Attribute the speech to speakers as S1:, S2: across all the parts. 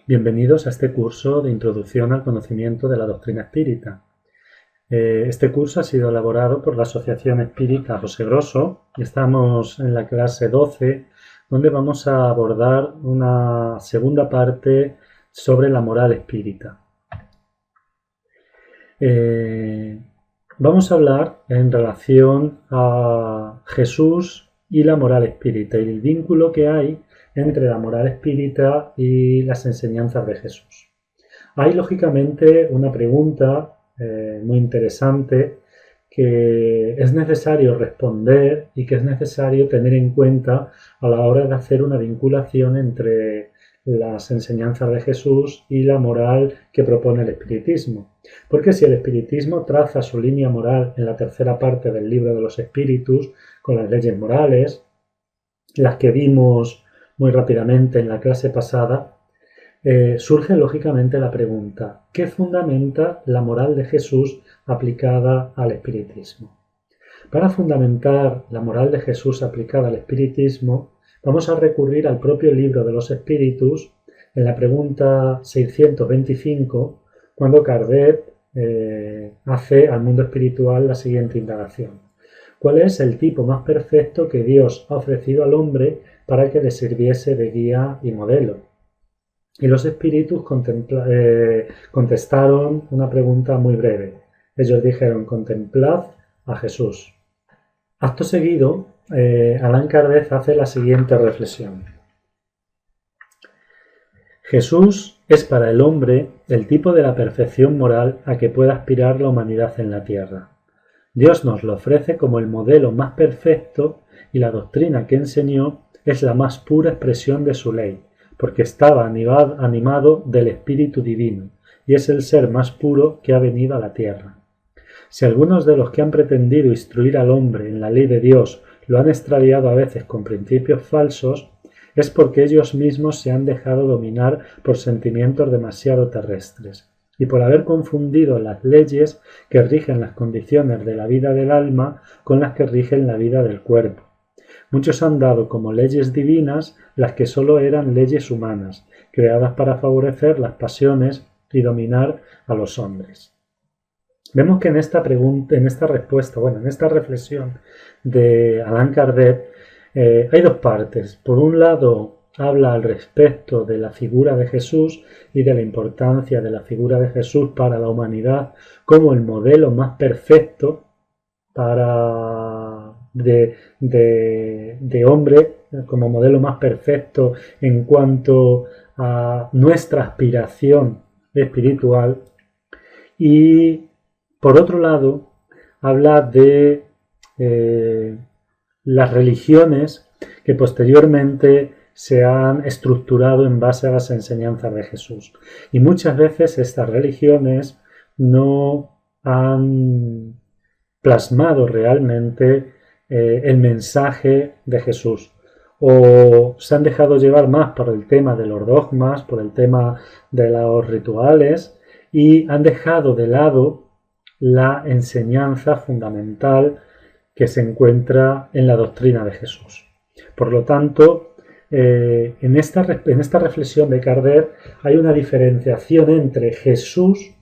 S1: Bienvenidos a este curso de Introducción al Conocimiento de la Doctrina Espírita. Este curso ha sido elaborado por la Asociación Espírita José Grosso y estamos en la clase 12, donde vamos a abordar una segunda parte sobre la moral espírita. Vamos a hablar en relación a Jesús y la moral espírita y el vínculo que hay entre la moral espírita y las enseñanzas de Jesús. Hay lógicamente una pregunta muy interesante que es necesario responder y que es necesario tener en cuenta a la hora de hacer una vinculación entre las enseñanzas de Jesús y la moral que propone el espiritismo. Porque si el espiritismo traza su línea moral en la tercera parte del libro de los espíritus, con las leyes morales, las que vimos muy rápidamente en la clase pasada, surge lógicamente la pregunta: ¿qué fundamenta la moral de Jesús aplicada al espiritismo? Para fundamentar la moral de Jesús aplicada al espiritismo, vamos a recurrir al propio libro de los espíritus en la pregunta 625, cuando Kardec hace al mundo espiritual la siguiente indagación: ¿cuál es el tipo más perfecto que Dios ha ofrecido al hombre para que le sirviese de guía y modelo? Y los espíritus contestaron una pregunta muy breve. Ellos dijeron: contemplad a Jesús. Acto seguido, Allan Kardec hace la siguiente reflexión: Jesús es para el hombre el tipo de la perfección moral a que pueda aspirar la humanidad en la tierra. Dios nos lo ofrece como el modelo más perfecto y la doctrina que enseñó es la más pura expresión de su ley, porque estaba animado del Espíritu Divino y es el ser más puro que ha venido a la tierra. Si algunos de los que han pretendido instruir al hombre en la ley de Dios lo han extraviado a veces con principios falsos, es porque ellos mismos se han dejado dominar por sentimientos demasiado terrestres y por haber confundido las leyes que rigen las condiciones de la vida del alma con las que rigen la vida del cuerpo. Muchos han dado como leyes divinas las que sólo eran leyes humanas, creadas para favorecer las pasiones y dominar a los hombres. Vemos que en esta reflexión de Allan Kardec hay dos partes. Por un lado, habla al respecto de la figura de Jesús y de la importancia de la figura de Jesús para la humanidad como el modelo más perfecto de hombre, como modelo más perfecto en cuanto a nuestra aspiración espiritual. Y por otro lado, habla de las religiones que posteriormente se han estructurado en base a las enseñanzas de Jesús. Y muchas veces estas religiones no han plasmado realmente el mensaje de Jesús, o se han dejado llevar más por el tema de los dogmas, por el tema de los rituales, y han dejado de lado la enseñanza fundamental que se encuentra en la doctrina de Jesús. Por lo tanto, en esta reflexión de Kardec hay una diferenciación entre Jesús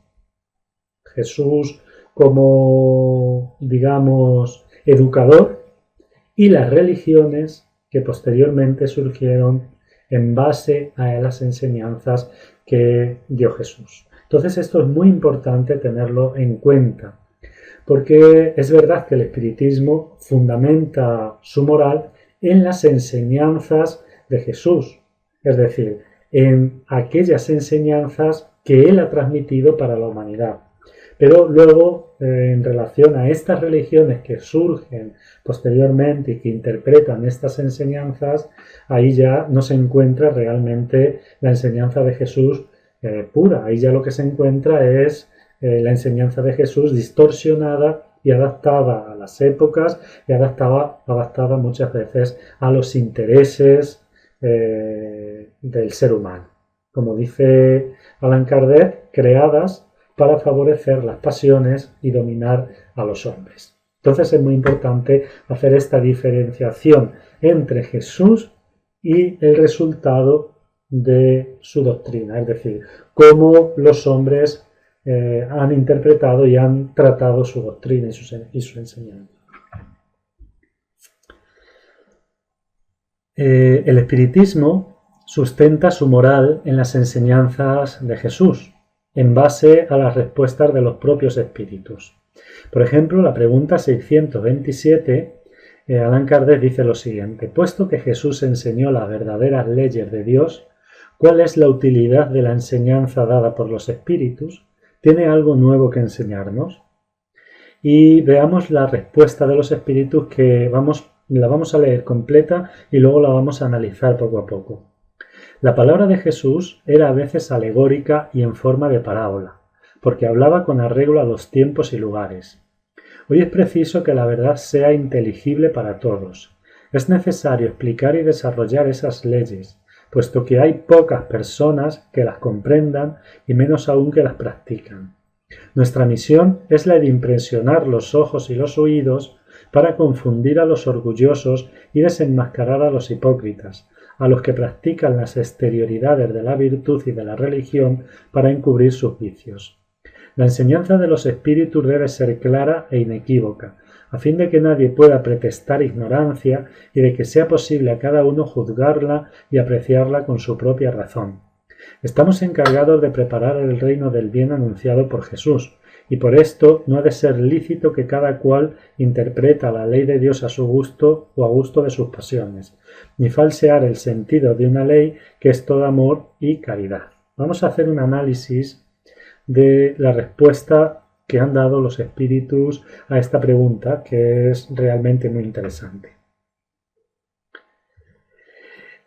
S1: como, digamos, educador, y las religiones que posteriormente surgieron en base a las enseñanzas que dio Jesús. Entonces esto es muy importante tenerlo en cuenta, porque es verdad que el espiritismo fundamenta su moral en las enseñanzas de Jesús, es decir, en aquellas enseñanzas que él ha transmitido para la humanidad. Pero luego, en relación a estas religiones que surgen posteriormente y que interpretan estas enseñanzas, ahí ya no se encuentra realmente la enseñanza de Jesús pura. Ahí ya lo que se encuentra es la enseñanza de Jesús distorsionada y adaptada a las épocas y adaptada muchas veces a los intereses del ser humano. Como dice Allan Kardec, creadas para favorecer las pasiones y dominar a los hombres. Entonces es muy importante hacer esta diferenciación entre Jesús y el resultado de su doctrina, es decir, cómo los hombres han interpretado y han tratado su doctrina y su enseñanza. El espiritismo sustenta su moral en las enseñanzas de Jesús, en base a las respuestas de los propios espíritus. Por ejemplo, la pregunta 627, Allan Kardec dice lo siguiente: puesto que Jesús enseñó las verdaderas leyes de Dios, ¿cuál es la utilidad de la enseñanza dada por los espíritus? ¿Tiene algo nuevo que enseñarnos? Y veamos la respuesta de los espíritus, que la vamos a leer completa y luego la vamos a analizar poco a poco. La palabra de Jesús era a veces alegórica y en forma de parábola, porque hablaba con arreglo a los tiempos y lugares. Hoy es preciso que la verdad sea inteligible para todos. Es necesario explicar y desarrollar esas leyes, puesto que hay pocas personas que las comprendan y menos aún que las practican. Nuestra misión es la de impresionar los ojos y los oídos para confundir a los orgullosos y desenmascarar a los hipócritas, a los que practican las exterioridades de la virtud y de la religión para encubrir sus vicios. La enseñanza de los espíritus debe ser clara e inequívoca, a fin de que nadie pueda pretextar ignorancia y de que sea posible a cada uno juzgarla y apreciarla con su propia razón. Estamos encargados de preparar el reino del bien anunciado por Jesús, y por esto no ha de ser lícito que cada cual interpreta la ley de Dios a su gusto o a gusto de sus pasiones, ni falsear el sentido de una ley que es todo amor y caridad. Vamos a hacer un análisis de la respuesta que han dado los espíritus a esta pregunta, que es realmente muy interesante.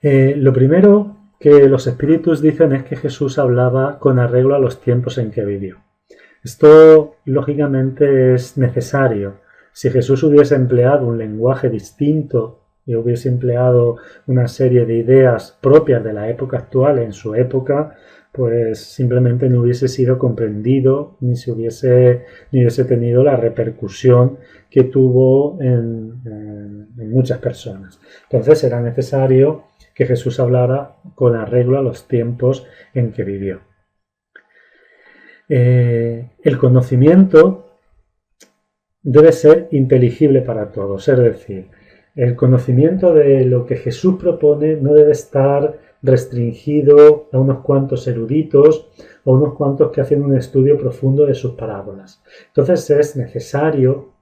S1: Lo primero que los espíritus dicen es que Jesús hablaba con arreglo a los tiempos en que vivió. Esto, lógicamente, es necesario. Si Jesús hubiese empleado un lenguaje distinto y hubiese empleado una serie de ideas propias de la época actual en su época, pues simplemente no hubiese sido comprendido ni hubiese tenido la repercusión que tuvo en muchas personas. Entonces era necesario que Jesús hablara con arreglo a los tiempos en que vivió. El conocimiento debe ser inteligible para todos, es decir, el conocimiento de lo que Jesús propone no debe estar restringido a unos cuantos eruditos o unos cuantos que hacen un estudio profundo de sus parábolas. Entonces es necesario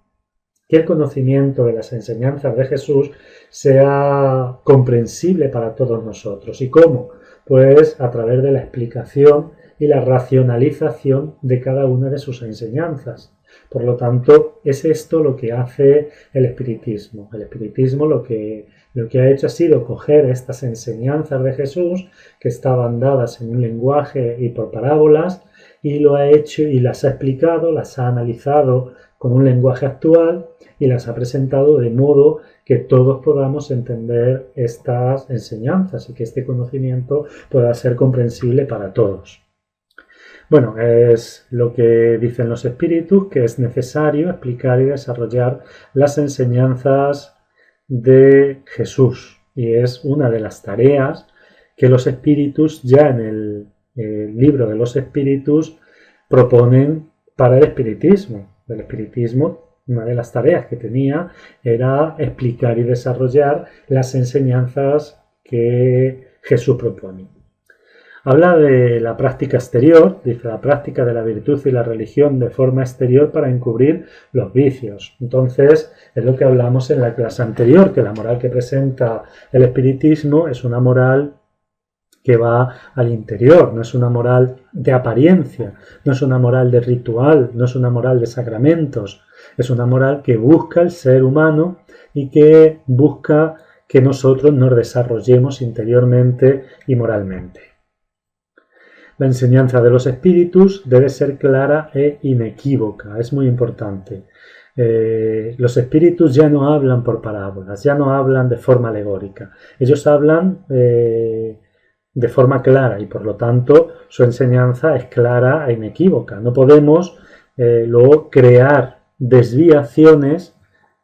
S1: que el conocimiento de las enseñanzas de Jesús sea comprensible para todos nosotros. ¿Y cómo? Pues a través de la explicación y la racionalización de cada una de sus enseñanzas. Por lo tanto, es esto lo que hace el espiritismo. El espiritismo lo que ha hecho ha sido coger estas enseñanzas de Jesús, que estaban dadas en un lenguaje y por parábolas, y lo ha hecho y las ha explicado, las ha analizado con un lenguaje actual y las ha presentado de modo que todos podamos entender estas enseñanzas y que este conocimiento pueda ser comprensible para todos. Bueno, es lo que dicen los espíritus, que es necesario explicar y desarrollar las enseñanzas de Jesús. Y es una de las tareas que los espíritus ya en el libro de los espíritus proponen para el espiritismo. El espiritismo, una de las tareas que tenía era explicar y desarrollar las enseñanzas que Jesús propone. Habla de la práctica exterior, dice la práctica de la virtud y la religión de forma exterior para encubrir los vicios. Entonces, es lo que hablamos en la clase anterior, que la moral que presenta el espiritismo es una moral que va al interior, no es una moral de apariencia, no es una moral de ritual, no es una moral de sacramentos, es una moral que busca el ser humano y que busca que nosotros nos desarrollemos interiormente y moralmente. La enseñanza de los espíritus debe ser clara e inequívoca, es muy importante. Los espíritus ya no hablan por parábolas, ya no hablan de forma alegórica, ellos hablan de forma clara y por lo tanto su enseñanza es clara e inequívoca. No podemos luego crear desviaciones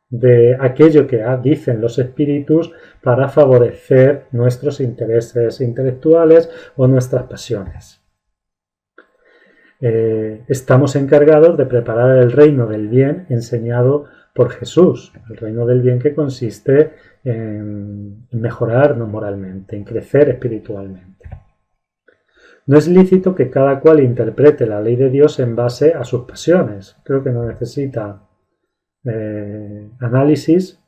S1: de aquello que dicen los espíritus para favorecer nuestros intereses intelectuales o nuestras pasiones. Estamos encargados de preparar el reino del bien enseñado por Jesús, el reino del bien que consiste en mejorarnos moralmente, en crecer espiritualmente. No es lícito que cada cual interprete la ley de Dios en base a sus pasiones. Creo que no necesita análisis.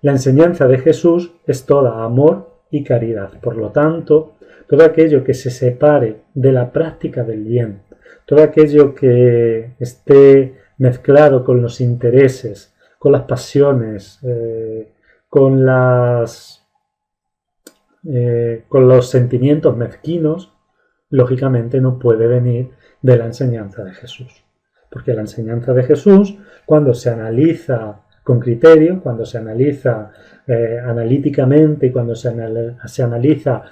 S1: La enseñanza de Jesús es toda amor y caridad. Por lo tanto, todo aquello que se separe de la práctica del bien, todo aquello que esté mezclado con los intereses, con las pasiones, con los sentimientos mezquinos, lógicamente no puede venir de la enseñanza de Jesús. Porque la enseñanza de Jesús, cuando se analiza con criterio, cuando se analiza analíticamente y cuando se analiza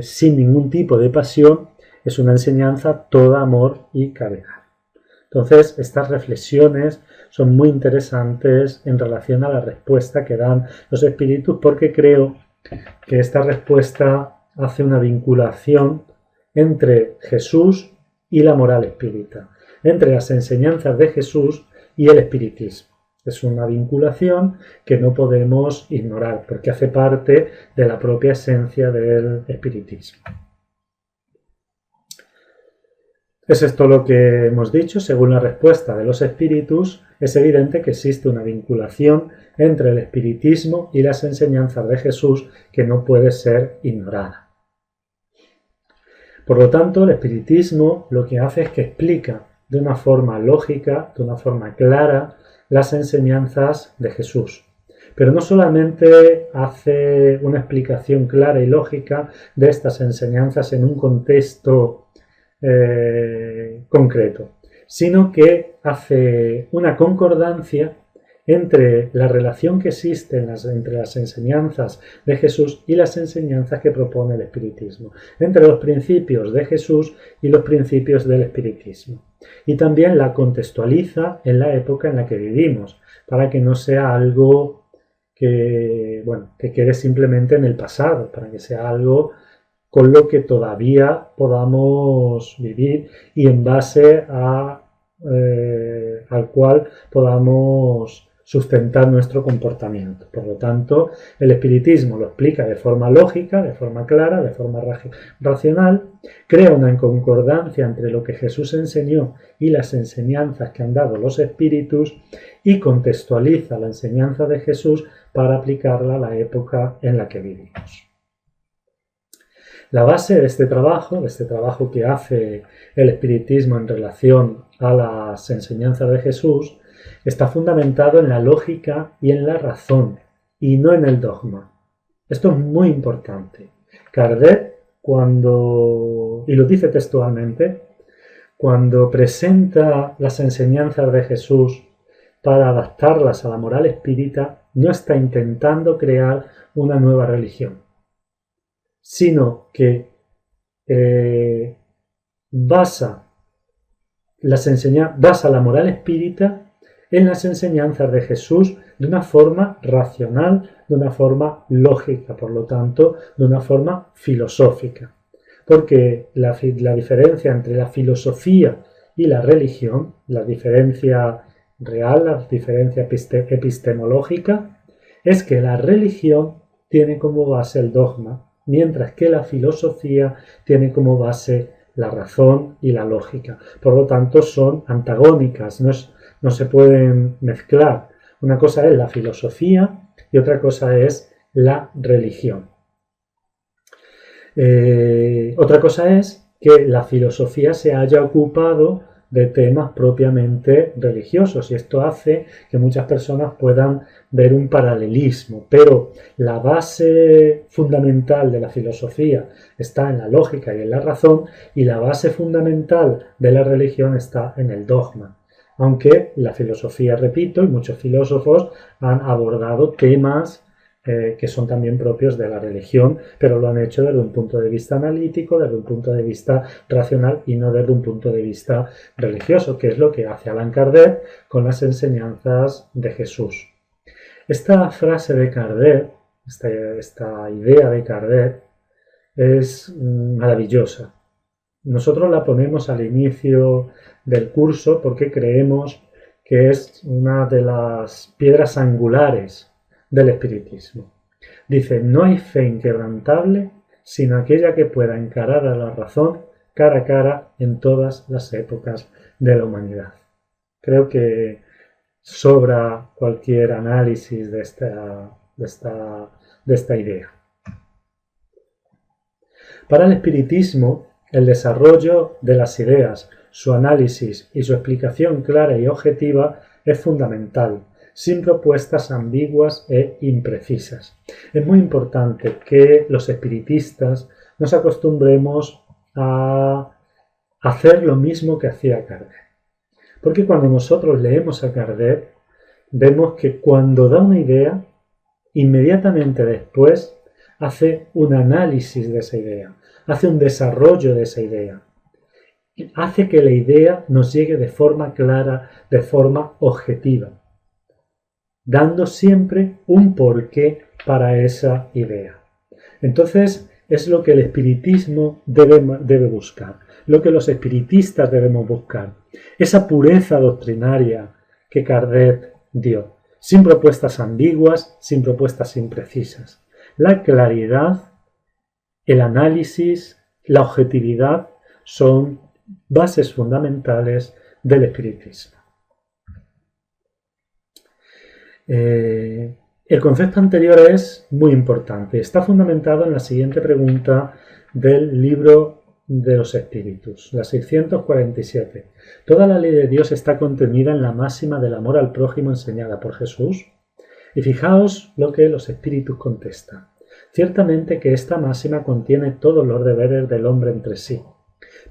S1: sin ningún tipo de pasión, es una enseñanza toda amor y caridad. Entonces, estas reflexiones son muy interesantes en relación a la respuesta que dan los espíritus, porque creo que esta respuesta hace una vinculación entre Jesús y la moral espírita, entre las enseñanzas de Jesús y el espiritismo. Es una vinculación que no podemos ignorar, porque hace parte de la propia esencia del espiritismo. ¿Es esto lo que hemos dicho? Según la respuesta de los espíritus, es evidente que existe una vinculación entre el espiritismo y las enseñanzas de Jesús que no puede ser ignorada. Por lo tanto, el espiritismo lo que hace es que explica de una forma lógica, de una forma clara, las enseñanzas de Jesús. Pero no solamente hace una explicación clara y lógica de estas enseñanzas en un contexto concreto, sino que hace una concordancia entre la relación que existe entre las enseñanzas de Jesús y las enseñanzas que propone el espiritismo, entre los principios de Jesús y los principios del espiritismo. Y también la contextualiza en la época en la que vivimos, para que no sea algo que quede simplemente en el pasado, para que sea algo con lo que todavía podamos vivir y en base al cual podamos sustentar nuestro comportamiento. Por lo tanto, el espiritismo lo explica de forma lógica, de forma clara, de forma racional, crea una concordancia entre lo que Jesús enseñó y las enseñanzas que han dado los espíritus y contextualiza la enseñanza de Jesús para aplicarla a la época en la que vivimos. La base de este trabajo que hace el espiritismo en relación a las enseñanzas de Jesús, está fundamentado en la lógica y en la razón, y no en el dogma. Esto es muy importante. Kardec, y lo dice textualmente, cuando presenta las enseñanzas de Jesús para adaptarlas a la moral espírita, no está intentando crear una nueva religión, sino que basa la moral espírita en las enseñanzas de Jesús de una forma racional, de una forma lógica, por lo tanto, de una forma filosófica. Porque la diferencia entre la filosofía y la religión, la diferencia real, la diferencia epistemológica, es que la religión tiene como base el dogma, mientras que la filosofía tiene como base la razón y la lógica. Por lo tanto, son antagónicas, no se pueden mezclar. Una cosa es la filosofía y otra cosa es la religión. Otra cosa es que la filosofía se haya ocupado de temas propiamente religiosos, y esto hace que muchas personas puedan ver un paralelismo, pero la base fundamental de la filosofía está en la lógica y en la razón, y la base fundamental de la religión está en el dogma. Aunque la filosofía, repito, y muchos filósofos han abordado temas que son también propios de la religión, pero lo han hecho desde un punto de vista analítico, desde un punto de vista racional y no desde un punto de vista religioso, que es lo que hace Allan Kardec con las enseñanzas de Jesús. Esta frase de Kardec, esta idea de Kardec, es maravillosa. Nosotros la ponemos al inicio del curso porque creemos que es una de las piedras angulares del espiritismo. Dice, no hay fe inquebrantable sino aquella que pueda encarar a la razón cara a cara en todas las épocas de la humanidad. Creo que sobra cualquier análisis de esta idea. Para el espiritismo, el desarrollo de las ideas, su análisis y su explicación clara y objetiva es fundamental, sin propuestas ambiguas e imprecisas. Es muy importante que los espiritistas nos acostumbremos a hacer lo mismo que hacía Kardec. Porque cuando nosotros leemos a Kardec, vemos que cuando da una idea, inmediatamente después hace un análisis de esa idea, hace un desarrollo de esa idea, hace que la idea nos llegue de forma clara, de forma objetiva, dando siempre un porqué para esa idea. Entonces, es lo que el espiritismo debe buscar, lo que los espiritistas debemos buscar, esa pureza doctrinaria que Kardec dio, sin propuestas ambiguas, sin propuestas imprecisas. La claridad, el análisis, la objetividad son bases fundamentales del espiritismo. El concepto anterior es muy importante. Está fundamentado en la siguiente pregunta del libro de los espíritus, la 647. ¿Toda la ley de Dios está contenida en la máxima del amor al prójimo enseñada por Jesús? Y fijaos lo que los espíritus contestan. Ciertamente que esta máxima contiene todos los deberes del hombre entre sí,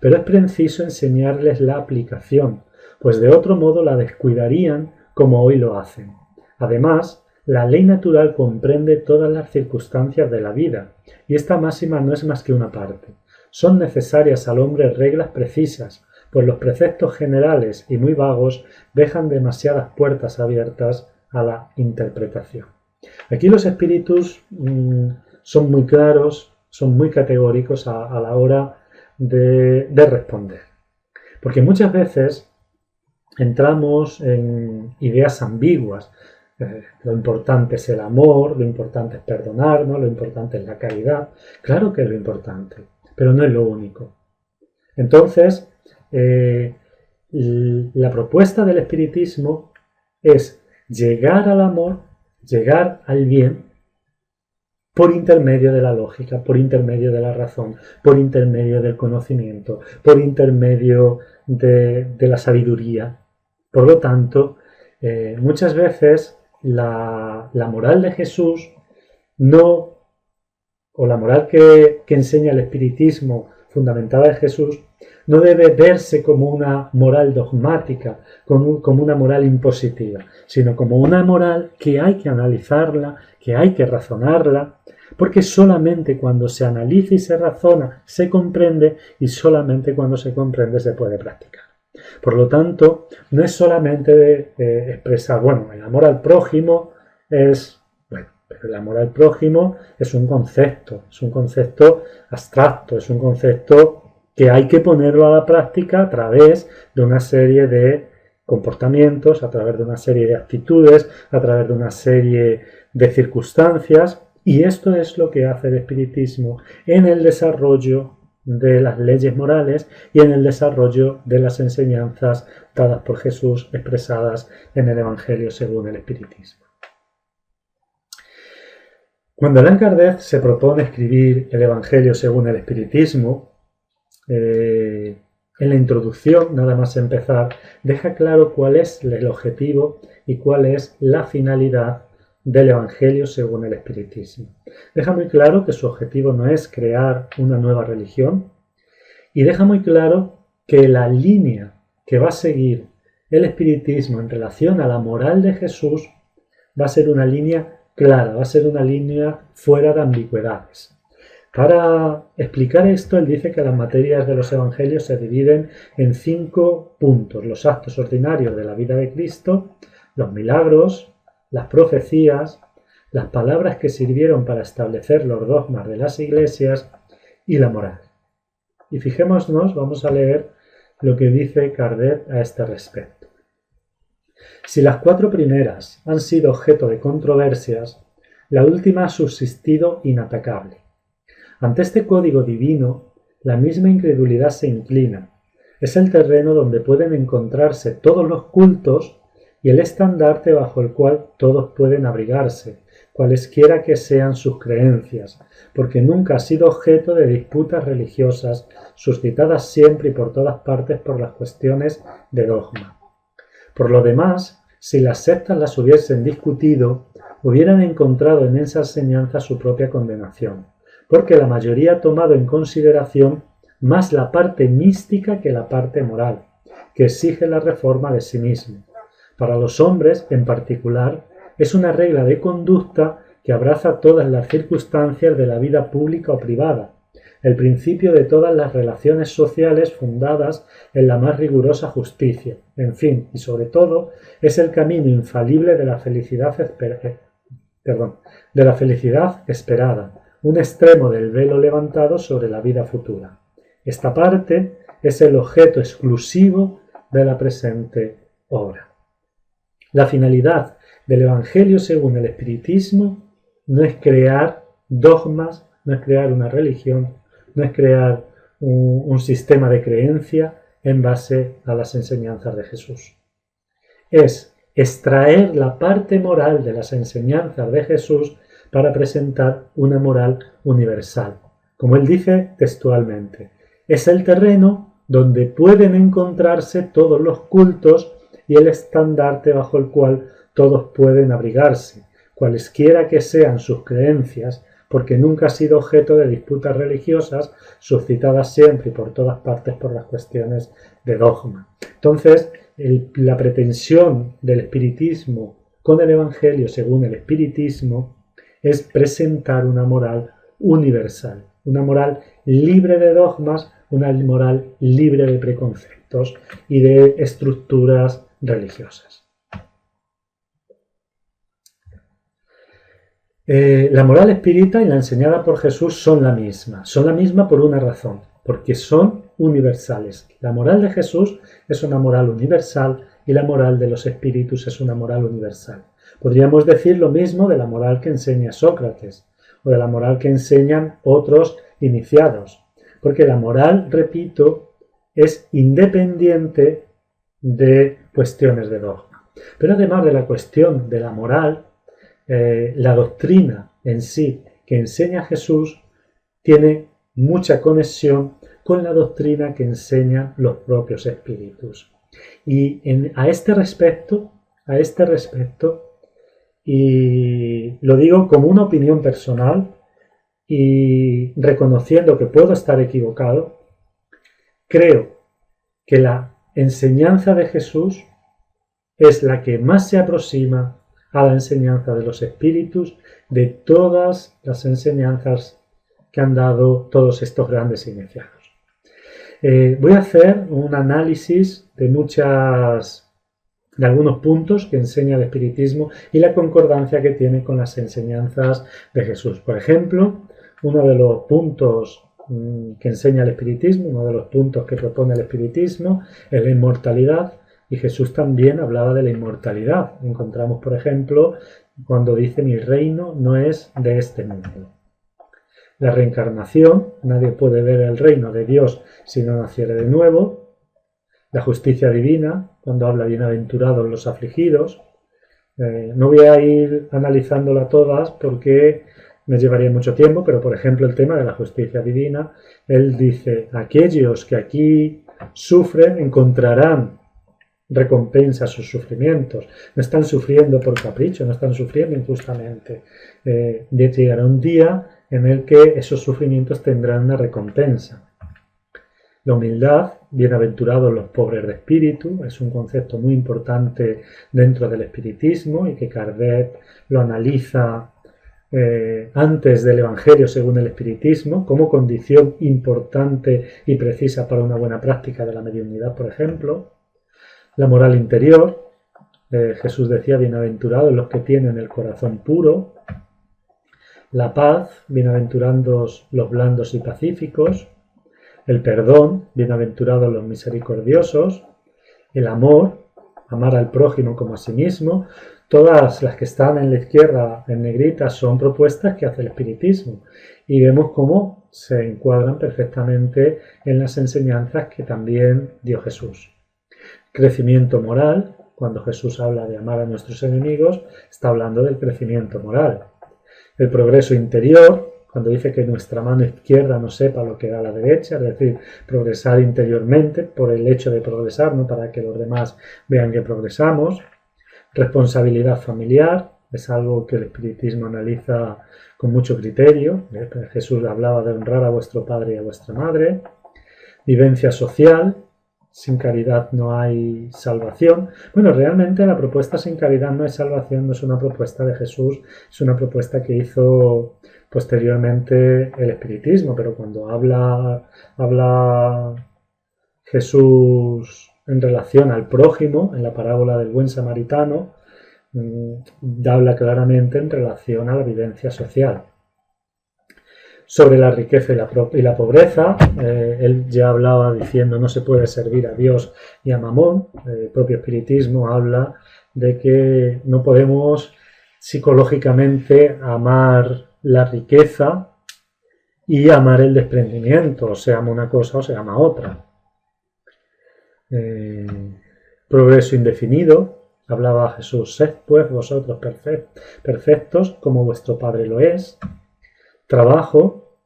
S1: pero es preciso enseñarles la aplicación, pues de otro modo la descuidarían como hoy lo hacen. Además, la ley natural comprende todas las circunstancias de la vida, y esta máxima no es más que una parte. Son necesarias al hombre reglas precisas, pues los preceptos generales y muy vagos dejan demasiadas puertas abiertas a la interpretación. Aquí los espíritus son muy claros, son muy categóricos a la hora de responder. Porque muchas veces entramos en ideas ambiguas. Lo importante es el amor, lo importante es perdonarnos, lo importante es la caridad. Claro que es lo importante, pero no es lo único. Entonces, la propuesta del espiritismo es llegar al amor, llegar al bien, por intermedio de la lógica, por intermedio de la razón, por intermedio del conocimiento, por intermedio de la sabiduría. Por lo tanto, muchas veces la moral de Jesús o la moral que enseña el espiritismo fundamentada en Jesús, no debe verse como una moral dogmática, como una moral impositiva, sino como una moral que hay que analizarla, que hay que razonarla, porque solamente cuando se analiza y se razona se comprende, y solamente cuando se comprende se puede practicar. Por lo tanto, no es solamente expresar, bueno, el amor al prójimo es, bueno, pero el amor al prójimo es un concepto abstracto, es un concepto que hay que ponerlo a la práctica a través de una serie de comportamientos, a través de una serie de actitudes, a través de una serie de circunstancias, y esto es lo que hace el espiritismo en el desarrollo de las leyes morales y en el desarrollo de las enseñanzas dadas por Jesús expresadas en el Evangelio según el espiritismo. Cuando Allan Kardec se propone escribir el Evangelio según el espiritismo, en la introducción, nada más empezar, deja claro cuál es el objetivo y cuál es la finalidad del Evangelio según el espiritismo. Deja muy claro que su objetivo no es crear una nueva religión, y deja muy claro que la línea que va a seguir el espiritismo en relación a la moral de Jesús va a ser una línea clara, va a ser una línea fuera de ambigüedades. Para explicar esto, él dice que las materias de los evangelios se dividen en 5 puntos: los actos ordinarios de la vida de Cristo, los milagros, las profecías, las palabras que sirvieron para establecer los dogmas de las iglesias y la moral. Y fijémonos, vamos a leer lo que dice Kardec a este respecto. Si las 4 primeras han sido objeto de controversias, la última ha subsistido inatacable. Ante este código divino, la misma incredulidad se inclina. Es el terreno donde pueden encontrarse todos los cultos y el estandarte bajo el cual todos pueden abrigarse, cualesquiera que sean sus creencias, porque nunca ha sido objeto de disputas religiosas suscitadas siempre y por todas partes por las cuestiones de dogma. Por lo demás, si las sectas las hubiesen discutido, hubieran encontrado en esa enseñanza su propia condenación, porque la mayoría ha tomado en consideración más la parte mística que la parte moral, que exige la reforma de sí mismo. Para los hombres, en particular, es una regla de conducta que abraza todas las circunstancias de la vida pública o privada, el principio de todas las relaciones sociales fundadas en la más rigurosa justicia, en fin, y sobre todo, es el camino infalible de la felicidad esperada, un extremo del velo levantado sobre la vida futura. Esta parte es el objeto exclusivo de la presente obra. La finalidad del Evangelio según el Espiritismo no es crear dogmas, no es crear una religión, no es crear un sistema de creencia en base a las enseñanzas de Jesús. Es extraer la parte moral de las enseñanzas de Jesús para presentar una moral universal. Como él dice textualmente, es el terreno donde pueden encontrarse todos los cultos y el estandarte bajo el cual todos pueden abrigarse, cualesquiera que sean sus creencias, porque nunca ha sido objeto de disputas religiosas suscitadas siempre y por todas partes por las cuestiones de dogma. Entonces, la pretensión del espiritismo con el Evangelio según el espiritismo es presentar una moral universal, una moral libre de dogmas, una moral libre de preconceptos y de estructuras religiosas. La moral espírita y la enseñada por Jesús son la misma por una razón, porque son universales. La moral de Jesús es una moral universal y la moral de los espíritus es una moral universal. Podríamos decir lo mismo de la moral que enseña Sócrates o de la moral que enseñan otros iniciados, porque la moral, repito, es independiente de cuestiones de dogma. Pero además de la cuestión de la moral, la doctrina en sí que enseña Jesús tiene mucha conexión con la doctrina que enseñan los propios espíritus. Y a este respecto, y lo digo como una opinión personal y reconociendo que puedo estar equivocado, creo que la enseñanza de Jesús es la que más se aproxima a la enseñanza de los espíritus de todas las enseñanzas que han dado todos estos grandes iniciados. Voy a hacer un análisis de algunos puntos que enseña el espiritismo y la concordancia que tiene con las enseñanzas de Jesús. Por ejemplo, uno de los puntos que enseña el espiritismo, uno de los puntos que propone el espiritismo es la inmortalidad. Y Jesús también hablaba de la inmortalidad. Encontramos, por ejemplo, cuando dice mi reino no es de este mundo. La reencarnación, nadie puede ver el reino de Dios si no naciere de nuevo. La justicia divina, cuando habla bienaventurados los afligidos. No voy a ir analizándola todas porque me llevaría mucho tiempo, pero por ejemplo el tema de la justicia divina, él dice, aquellos que aquí sufren encontrarán recompensa a sus sufrimientos, no están sufriendo por capricho, no están sufriendo injustamente. Llegará un día en el que esos sufrimientos tendrán una recompensa. La humildad, bienaventurados los pobres de espíritu, es un concepto muy importante dentro del espiritismo y que Kardec lo analiza antes del Evangelio según el espiritismo como condición importante y precisa para una buena práctica de la mediunidad, por ejemplo. La moral interior, Jesús decía, bienaventurados los que tienen el corazón puro, la paz, bienaventurados los blandos y pacíficos, el perdón, bienaventurados los misericordiosos, el amor, amar al prójimo como a sí mismo. Todas las que están en la izquierda en negrita son propuestas que hace el espiritismo y vemos cómo se encuadran perfectamente en las enseñanzas que también dio Jesús. Crecimiento moral, cuando Jesús habla de amar a nuestros enemigos, está hablando del crecimiento moral. El progreso interior, cuando dice que nuestra mano izquierda no sepa lo que da la derecha, es decir, progresar interiormente por el hecho de progresar, no para que los demás vean que progresamos. Responsabilidad familiar, es algo que el espiritismo analiza con mucho criterio. Jesús hablaba de honrar a vuestro padre y a vuestra madre. Vivencia social, sin caridad no hay salvación. Bueno, realmente la propuesta sin caridad no hay salvación, no es una propuesta de Jesús, es una propuesta que hizo posteriormente el espiritismo, pero cuando habla Jesús en relación al prójimo, en la parábola del buen samaritano, habla claramente en relación a la vivencia social. Sobre la riqueza y la pobreza, él ya hablaba diciendo no se puede servir a Dios y a Mamón. El propio espiritismo habla de que no podemos psicológicamente amar la riqueza y amar el desprendimiento, o se ama una cosa o se ama otra. Progreso indefinido, hablaba Jesús, sed pues vosotros perfectos como vuestro Padre lo es. Trabajo,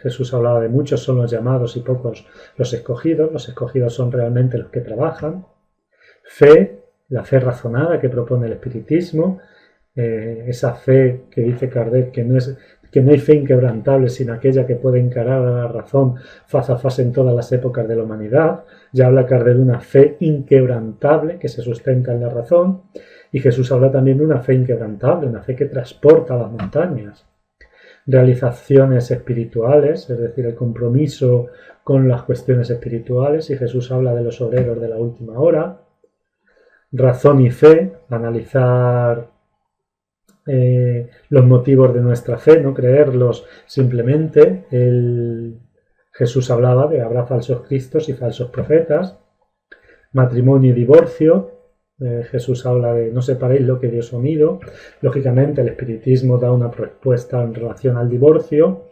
S1: Jesús hablaba de muchos son los llamados y pocos los escogidos son realmente los que trabajan. Fe, la fe razonada que propone el espiritismo, esa fe que dice Kardec que no hay fe inquebrantable sino aquella que puede encarar a la razón faz a faz en todas las épocas de la humanidad. Ya habla Kardec de una fe inquebrantable que se sustenta en la razón, y Jesús habla también de una fe inquebrantable, una fe que transporta las montañas. Realizaciones espirituales, es decir, el compromiso con las cuestiones espirituales, y Jesús habla de los obreros de la última hora. Razón y fe, analizar los motivos de nuestra fe, no creerlos simplemente. Jesús hablaba de habrá falsos cristos y falsos profetas. Matrimonio y divorcio, Jesús habla de no separéis lo que Dios ha unido. Lógicamente el espiritismo da una respuesta en relación al divorcio,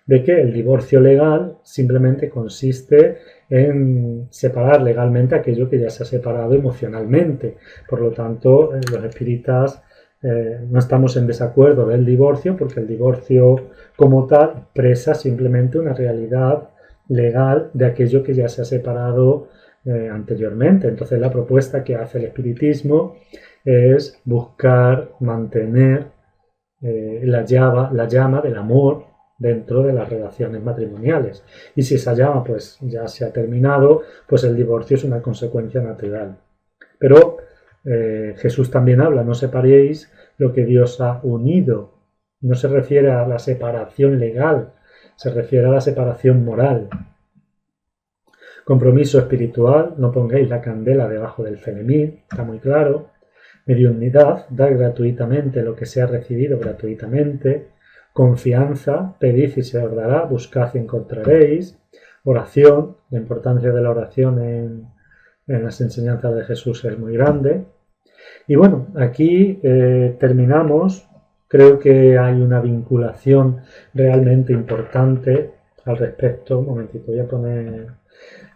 S1: de que el divorcio legal simplemente consiste en separar legalmente aquello que ya se ha separado emocionalmente. Por lo tanto, los espíritas no estamos en desacuerdo del divorcio, porque el divorcio como tal expresa simplemente una realidad legal de aquello que ya se ha separado anteriormente. Entonces la propuesta que hace el espiritismo es buscar mantener la llama del amor dentro de las relaciones matrimoniales, y si esa llama pues ya se ha terminado, pues el divorcio es una consecuencia natural. Pero Jesús también habla, no separéis lo que Dios ha unido. No se refiere a la separación legal, se refiere a la separación moral. Compromiso espiritual, no pongáis la candela debajo del celemín, está muy claro. Mediunidad, dar gratuitamente lo que se ha recibido gratuitamente. Confianza, pedid y se os dará, buscad y encontraréis. Oración, la importancia de la oración en las enseñanzas de Jesús es muy grande. Y bueno, aquí terminamos. Creo que hay una vinculación realmente importante al respecto. Un momentito, voy a poner...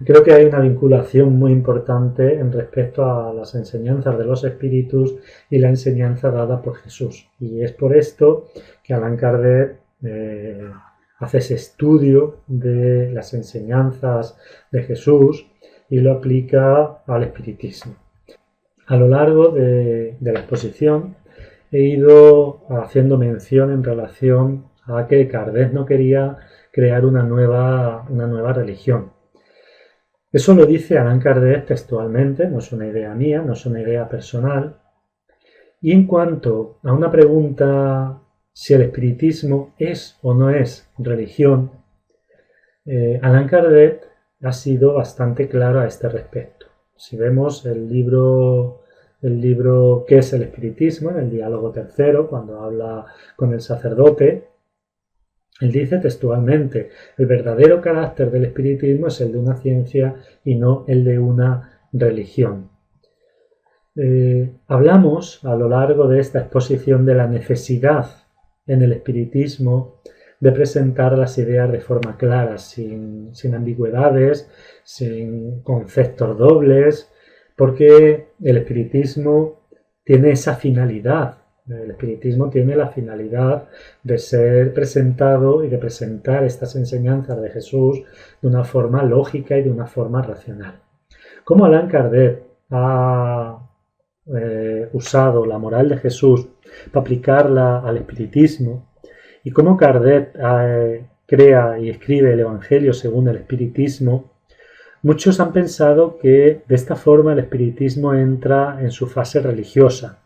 S1: Creo que hay una vinculación muy importante en respecto a las enseñanzas de los espíritus y la enseñanza dada por Jesús. Y es por esto que Allan Kardec hace ese estudio de las enseñanzas de Jesús y lo aplica al espiritismo. A lo largo de la exposición he ido haciendo mención en relación a que Kardec no quería crear una nueva religión. Eso lo dice Allan Kardec textualmente, no es una idea mía, no es una idea personal. Y en cuanto a una pregunta si el espiritismo es o no es religión, Allan Kardec ha sido bastante claro a este respecto. Si vemos el libro el libro ¿Qué es el espiritismo?, en el diálogo tercero, cuando habla con el sacerdote, él dice textualmente: el verdadero carácter del espiritismo es el de una ciencia y no el de una religión. Hablamos a lo largo de esta exposición de la necesidad en el espiritismo de presentar las ideas de forma clara, sin ambigüedades, sin conceptos dobles, porque el espiritismo tiene esa finalidad. El espiritismo tiene la finalidad de ser presentado y de presentar estas enseñanzas de Jesús de una forma lógica y de una forma racional. Como Allan Kardec ha usado la moral de Jesús para aplicarla al espiritismo, y cómo Kardec crea y escribe el Evangelio según el espiritismo, muchos han pensado que de esta forma el espiritismo entra en su fase religiosa.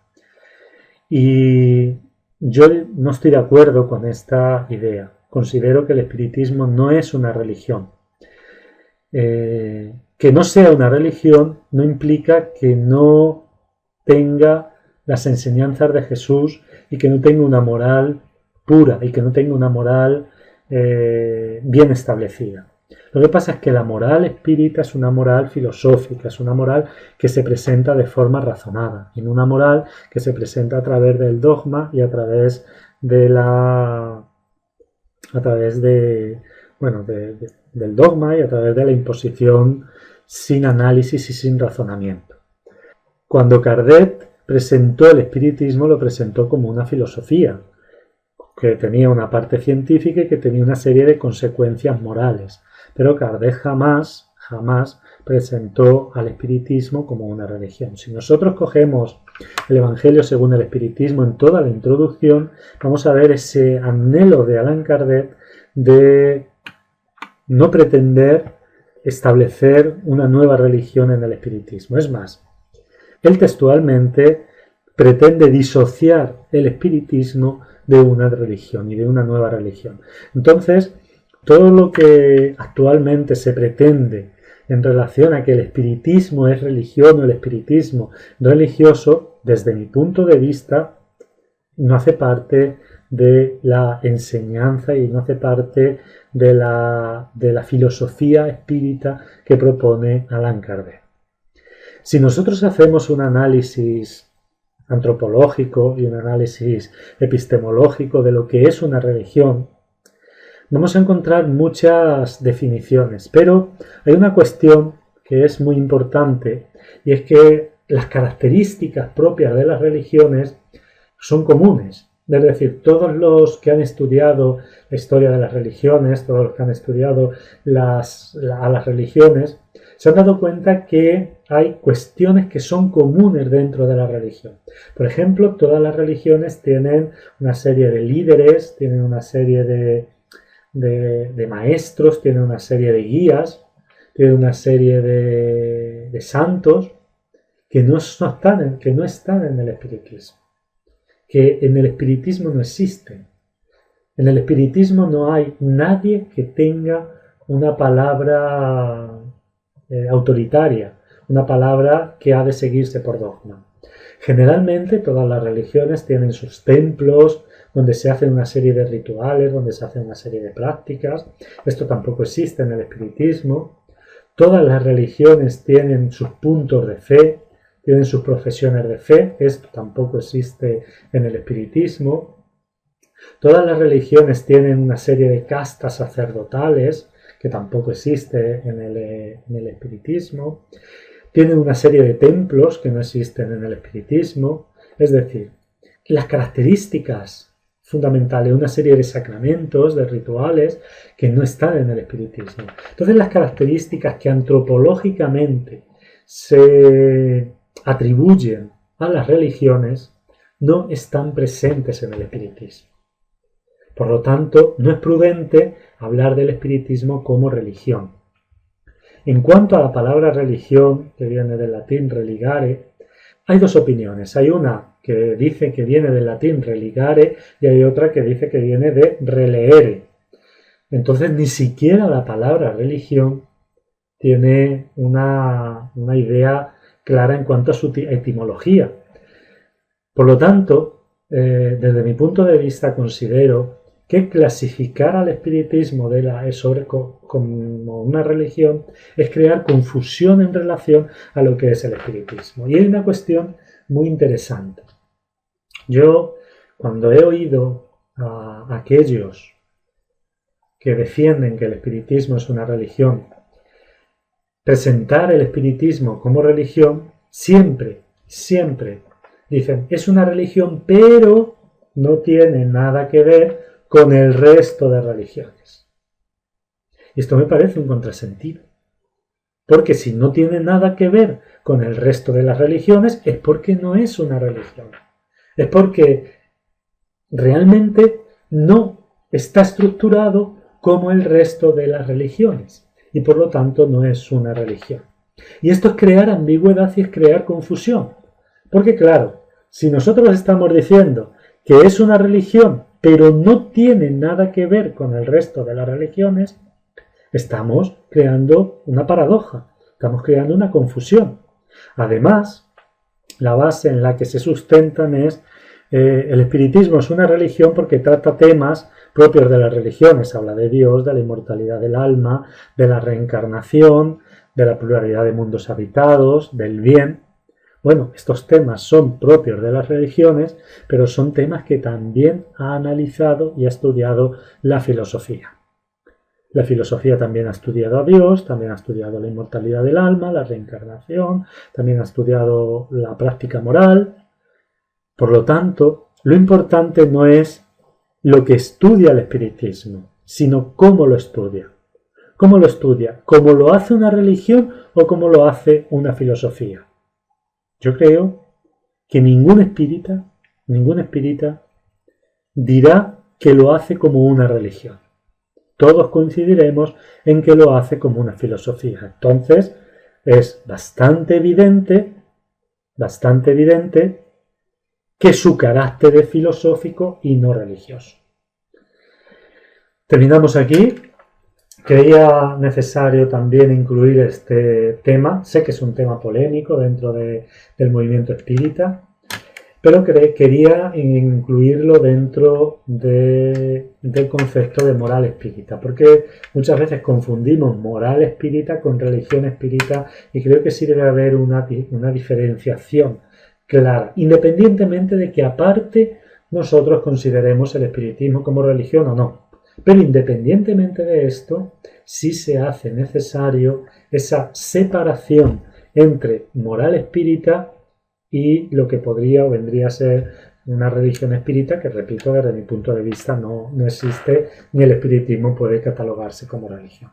S1: Y yo no estoy de acuerdo con esta idea. Considero que el espiritismo no es una religión. Que no sea una religión no implica que no tenga las enseñanzas de Jesús y que no tenga una moral pura y que no tenga una moral bien establecida. Lo que pasa es que la moral espírita es una moral filosófica, es una moral que se presenta de forma razonada, y no una moral que se presenta a través del dogma y a través de del dogma y a través de la imposición sin análisis y sin razonamiento. Cuando Kardec presentó el espiritismo, lo presentó como una filosofía que tenía una parte científica y que tenía una serie de consecuencias morales. Pero Kardec jamás presentó al espiritismo como una religión. Si nosotros cogemos el Evangelio según el espiritismo en toda la introducción, vamos a ver ese anhelo de Allan Kardec de no pretender establecer una nueva religión en el espiritismo. Es más, él textualmente pretende disociar el espiritismo de una religión y de una nueva religión. Entonces, todo lo que actualmente se pretende en relación a que el espiritismo es religión o el espiritismo religioso, desde mi punto de vista, no hace parte de la enseñanza y no hace parte de la filosofía espírita que propone Allan Kardec. Si nosotros hacemos un análisis antropológico y un análisis epistemológico de lo que es una religión, vamos a encontrar muchas definiciones, pero hay una cuestión que es muy importante, y es que las características propias de las religiones son comunes. Es decir, todos los que han estudiado la historia de las religiones, todos los que han estudiado a las religiones, se han dado cuenta que hay cuestiones que son comunes dentro de la religión. Por ejemplo, todas las religiones tienen una serie de líderes, tienen una serie de maestros, tienen una serie de guías, tienen una serie de santos que no están en el espiritismo, que en el espiritismo no existen. En el espiritismo no hay nadie que tenga una palabra autoritaria, una palabra que ha de seguirse por dogma. Generalmente todas las religiones tienen sus templos donde se hacen una serie de rituales, donde se hacen una serie de prácticas. Esto tampoco existe en el espiritismo. Todas las religiones tienen sus puntos de fe, tienen sus profesiones de fe. Esto tampoco existe en el espiritismo. Todas las religiones tienen una serie de castas sacerdotales, que tampoco existe en el espiritismo. Tienen una serie de templos que no existen en el espiritismo. Es decir, las características fundamentales, una serie de sacramentos, de rituales que no están en el espiritismo. Entonces, las características que antropológicamente se atribuyen a las religiones no están presentes en el espiritismo. Por lo tanto, no es prudente hablar del espiritismo como religión. En cuanto a la palabra religión, que viene del latín religare, hay dos opiniones. Hay una que dice que viene del latín religare y hay otra que dice que viene de releere. Entonces, ni siquiera la palabra religión tiene una idea clara en cuanto a su etimología. Por lo tanto, desde mi punto de vista considero que clasificar al espiritismo como una religión es crear confusión en relación a lo que es el espiritismo. Y hay una cuestión muy interesante. Yo, cuando he oído a aquellos que defienden que el espiritismo es una religión, presentar el espiritismo como religión, siempre dicen, es una religión, pero no tiene nada que ver con el resto de religiones. Y esto me parece un contrasentido. Porque si no tiene nada que ver con el resto de las religiones, es porque no es una religión. Es porque realmente no está estructurado como el resto de las religiones. Y por lo tanto no es una religión. Y esto es crear ambigüedad y es crear confusión. Porque claro, si nosotros estamos diciendo que es una religión, pero no tiene nada que ver con el resto de las religiones, estamos creando una paradoja, estamos creando una confusión. Además, la base en la que se sustentan es el espiritismo es una religión porque trata temas propios de las religiones, habla de Dios, de la inmortalidad del alma, de la reencarnación, de la pluralidad de mundos habitados, del bien. Bueno, estos temas son propios de las religiones, pero son temas que también ha analizado y ha estudiado la filosofía. La filosofía también ha estudiado a Dios, también ha estudiado la inmortalidad del alma, la reencarnación, también ha estudiado la práctica moral. Por lo tanto, lo importante no es lo que estudia el espiritismo, sino cómo lo estudia. ¿Cómo lo estudia? ¿Cómo lo hace una religión o cómo lo hace una filosofía? Yo creo que ningún espírita dirá que lo hace como una religión. Todos coincidiremos en que lo hace como una filosofía. Entonces, es bastante evidente que su carácter es filosófico y no religioso. Terminamos aquí. Creía necesario también incluir este tema. Sé que es un tema polémico dentro del movimiento espírita, pero quería incluirlo dentro del concepto de moral espírita, porque muchas veces confundimos moral espírita con religión espírita y creo que sí debe haber una diferenciación clara, independientemente de que aparte nosotros consideremos el espiritismo como religión o no. Pero independientemente de esto, sí se hace necesario esa separación entre moral espírita y lo que podría o vendría a ser una religión espírita, que repito, desde mi punto de vista no existe, ni el espiritismo puede catalogarse como religión.